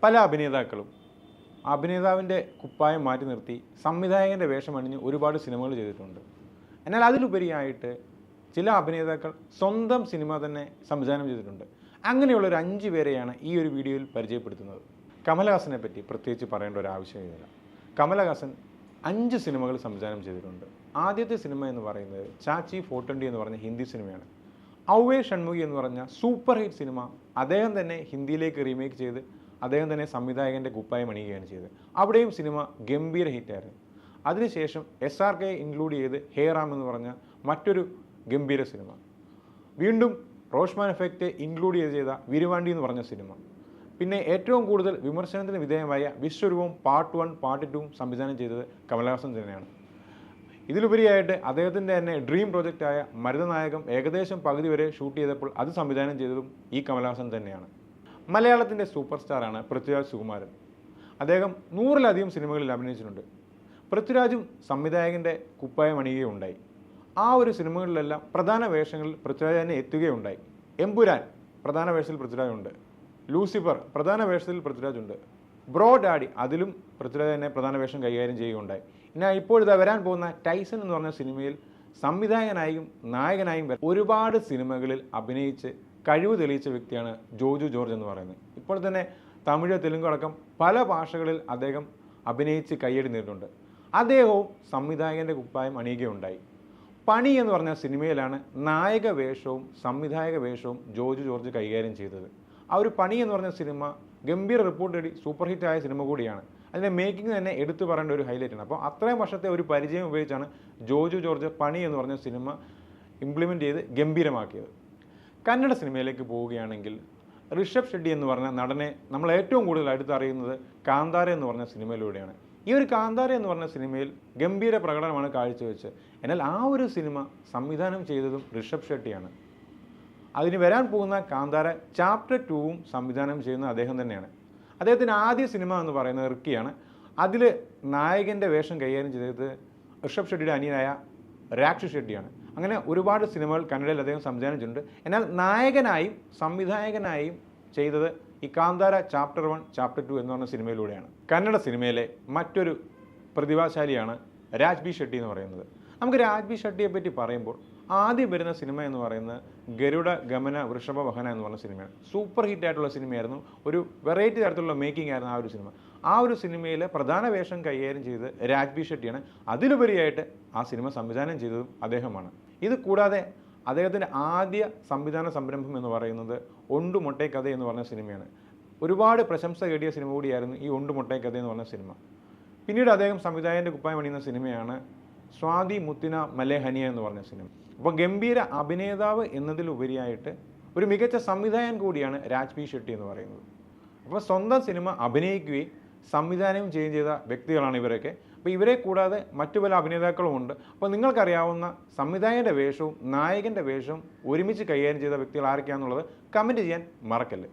പല അഭിനേതാക്കളും അഭിനേതാവിൻ്റെ കുപ്പായം മാറ്റി നിർത്തി സംവിധായകൻ്റെ വേഷമണിഞ്ഞ് ഒരുപാട് സിനിമകൾ ചെയ്തിട്ടുണ്ട്. എന്നാൽ അതിലുപരിയായിട്ട് ചില അഭിനേതാക്കൾ സ്വന്തം സിനിമ തന്നെ സംവിധാനം ചെയ്തിട്ടുണ്ട്. അങ്ങനെയുള്ളൊരു 5 പേരെയാണ് ഈ ഒരു വീഡിയോയിൽ പരിചയപ്പെടുത്തുന്നത്. കമലഹാസനെ പറ്റി പ്രത്യേകിച്ച് പറയേണ്ട ഒരു ആവശ്യമില്ല. കമലഹാസൻ 5 സിനിമകൾ സംവിധാനം ചെയ്തിട്ടുണ്ട്. ആദ്യത്തെ സിനിമ എന്ന് പറയുന്നത് ചാച്ചി 420 എന്ന് പറഞ്ഞ ഹിന്ദി സിനിമയാണ്. ഔവേ ഷൺമുഖി എന്ന് പറഞ്ഞ സൂപ്പർ ഹിറ്റ് സിനിമ അദ്ദേഹം തന്നെ ഹിന്ദിയിലേക്ക് റീമേക്ക് ചെയ്ത് അദ്ദേഹം തന്നെ സംവിധായകൻ്റെ കുപ്പായം അണിയുകയാണ് ചെയ്തത്. അവിടെയും സിനിമ ഗംഭീര ഹിറ്റായിരുന്നു. അതിനുശേഷം SRK ഇൻക്ലൂഡ് ചെയ്ത് ഹേ റാം എന്ന് പറഞ്ഞ മറ്റൊരു ഗംഭീര സിനിമ. വീണ്ടും റോഷ്മാൻ എഫക്റ്റ് ഇൻക്ലൂഡ് ചെയ്ത വിരുവാണ്ടി എന്ന് പറഞ്ഞ സിനിമ. പിന്നെ ഏറ്റവും കൂടുതൽ വിമർശനത്തിന് വിധേയമായ വിശ്വരൂപം പാർട്ട് 1 പാർട്ട് 2 സംവിധാനം ചെയ്തത് കമലഹാസൻ തന്നെയാണ്. ഇതിലുപരിയായിട്ട് അദ്ദേഹത്തിൻ്റെ തന്നെ ഡ്രീം പ്രോജക്റ്റായ മരുതനായകം ഏകദേശം പകുതി വരെ ഷൂട്ട് ചെയ്തപ്പോൾ അത് സംവിധാനം ചെയ്തതും ഈ കമലഹാസൻ തന്നെയാണ്. മലയാളത്തിൻ്റെ സൂപ്പർ സ്റ്റാറാണ് പൃഥ്വിരാജ് സുകുമാരൻ. അദ്ദേഹം 100-ലധികം സിനിമകളിൽ അഭിനയിച്ചിട്ടുണ്ട്. പൃഥ്വിരാജും സംവിധായകൻ്റെ കുപ്പായം അണിയുകയുണ്ടായി. ആ ഒരു സിനിമകളിലെല്ലാം പ്രധാന വേഷങ്ങളിൽ പൃഥ്വിരാജ് തന്നെ എത്തുകയുണ്ടായി. എമ്പുരാൻ പ്രധാന വേഷത്തിൽ പൃഥ്വിരാജുണ്ട്. ലൂസിഫർ പ്രധാന വേഷത്തിൽ പൃഥ്വിരാജുണ്ട്. ബ്രോ ഡാഡി അതിലും പൃഥ്വിരാജ് തന്നെ പ്രധാന വേഷം കൈകാര്യം ചെയ്യുകയുണ്ടായി. എന്നാൽ ഇപ്പോഴിതാ വരാൻ പോകുന്ന ടൈസൺ എന്ന് പറഞ്ഞ സിനിമയിൽ സംവിധായകനായും നായകനായും ഒരുപാട് സിനിമകളിൽ അഭിനയിച്ച് കഴിവ് തെളിയിച്ച വ്യക്തിയാണ് ജോജു ജോർജ് എന്ന് പറയുന്നത്. ഇപ്പോൾ തന്നെ തമിഴ്, തെലുങ്ക് അടക്കം പല ഭാഷകളിൽ അദ്ദേഹം അഭിനയിച്ച് കയ്യടി നേടിയിട്ടുണ്ട്. അദ്ദേഹവും സംവിധായകൻ്റെ കുപ്പായം അണിയുകയുണ്ടായി. പണി എന്ന് പറഞ്ഞ സിനിമയിലാണ് നായക വേഷവും സംവിധായക വേഷവും ജോജു ജോർജ് കൈകാര്യം ചെയ്തത്. ആ ഒരു പണി എന്ന് പറഞ്ഞ സിനിമ ഗംഭീര റിപ്പോർട്ട് നേടി സൂപ്പർ ഹിറ്റായ സിനിമ കൂടിയാണ്. അതിൻ്റെ മേക്കിംഗ് തന്നെ എടുത്തു പറയേണ്ട ഒരു ഹൈലൈറ്റാണ്. അപ്പോൾ അത്രയും വർഷത്തെ ഒരു പരിചയം ഉപയോഗിച്ചാണ് ജോജു ജോർജ് പണി എന്ന് പറഞ്ഞ സിനിമ ഇംപ്ലിമെൻറ്റ് ചെയ്ത് ഗംഭീരമാക്കിയത്. കന്നഡ സിനിമയിലേക്ക് പോവുകയാണെങ്കിൽ ഋഷഭ് ഷെട്ടി എന്ന് പറഞ്ഞ നടനെ നമ്മൾ ഏറ്റവും കൂടുതൽ അടുത്തറിയുന്നത് കാന്താര എന്ന് പറഞ്ഞ സിനിമയിലൂടെയാണ്. ഈ ഒരു കാന്താര എന്ന് പറഞ്ഞ സിനിമയിൽ ഗംഭീര പ്രകടനമാണ് കാഴ്ചവെച്ചത്. എന്നാൽ ആ ഒരു സിനിമ സംവിധാനം ചെയ്തതും ഋഷഭ് ഷെട്ടിയാണ്. അതിന് വരാൻ പോകുന്ന കാന്താര ചാപ്റ്റർ 2 സംവിധാനം ചെയ്യുന്നത് അദ്ദേഹം തന്നെയാണ്. അദ്ദേഹത്തിൻ്റെ ആദ്യ സിനിമ എന്ന് പറയുന്നത് റിക്കിയാണ്. അതിൽ നായകൻ്റെ വേഷം കൈകാര്യം ചെയ്തത് ഋഷഭ് ഷെട്ടിയുടെ അനിയനായ രാക്ഷ് ഷെട്ടിയാണ്. അങ്ങനെ ഒരുപാട് സിനിമകൾ കന്നഡയിൽ അദ്ദേഹം സംവിധാനം ചെയ്തിട്ടുണ്ട്. എന്നാൽ നായകനായും സംവിധായകനായും ചെയ്തത് ഈ കാന്താര ചാപ്റ്റർ 1 ചാപ്റ്റർ 2 എന്ന് പറഞ്ഞ സിനിമയിലൂടെയാണ്. കന്നഡ സിനിമയിലെ മറ്റൊരു പ്രതിഭാശാലിയാണ് രാജ് ബി ഷെട്ടി എന്ന് പറയുന്നത്. നമുക്ക് രാജ് ബി ഷെട്ടിയെ പറ്റി പറയുമ്പോൾ ആദ്യം വരുന്ന സിനിമ എന്ന് പറയുന്നത് ഗരുഡ ഗമന വൃഷഭ വഹന എന്ന് പറഞ്ഞ സിനിമയാണ്. സൂപ്പർ ഹിറ്റായിട്ടുള്ള സിനിമയായിരുന്നു. ഒരു വെറൈറ്റി തരത്തിലുള്ള മേക്കിംഗ് ആയിരുന്നു ആ ഒരു സിനിമ. ആ ഒരു സിനിമയിലെ പ്രധാന വേഷം കൈകാര്യം ചെയ്തത് രാജ് ബി ഷെട്ടിയാണ്. അതിലുപരിയായിട്ട് ആ സിനിമ സംവിധാനം ചെയ്തതും അദ്ദേഹമാണ്. ഇത് കൂടാതെ അദ്ദേഹത്തിൻ്റെ ആദ്യ സംവിധാന സംരംഭം എന്ന് പറയുന്നത് ഒണ്ടു മൊട്ടേ കഥ എന്ന് പറഞ്ഞ സിനിമയാണ്. ഒരുപാട് പ്രശംസ കേടിയ സിനിമ കൂടിയായിരുന്നു ഈ ഒണ്ടു മൊട്ടേ കഥ എന്ന് പറഞ്ഞ സിനിമ. പിന്നീട് അദ്ദേഹം സംവിധായകൻ്റെ കുപ്പായം അണിയുന്ന സിനിമയാണ് സ്വാതി മുത്തിന മലേഹനിയ എന്ന് പറഞ്ഞ സിനിമ. അപ്പോൾ ഗംഭീര അഭിനേതാവ് എന്നതിലുപരിയായിട്ട് ഒരു മികച്ച സംവിധായകൻ കൂടിയാണ് രാജ് ബി ഷെട്ടി എന്ന് പറയുന്നത്. അപ്പോൾ സ്വന്തം സിനിമ അഭിനയിക്കുകയും സംവിധാനം ചെയ്യുകയും ചെയ്ത വ്യക്തികളാണ് ഇവരൊക്കെ. അപ്പോൾ ഇവരെ കൂടാതെ മറ്റു പല അഭിനേതാക്കളുമുണ്ട്. അപ്പോൾ നിങ്ങൾക്കറിയാവുന്ന സംവിധായകൻ്റെ വേഷവും നായകൻ്റെ വേഷവും ഒരുമിച്ച് കൈകാര്യം ചെയ്ത വ്യക്തികൾ ആരൊക്കെയാണെന്നുള്ളത് കമൻറ്റ് ചെയ്യാൻ മറക്കല്ലേ.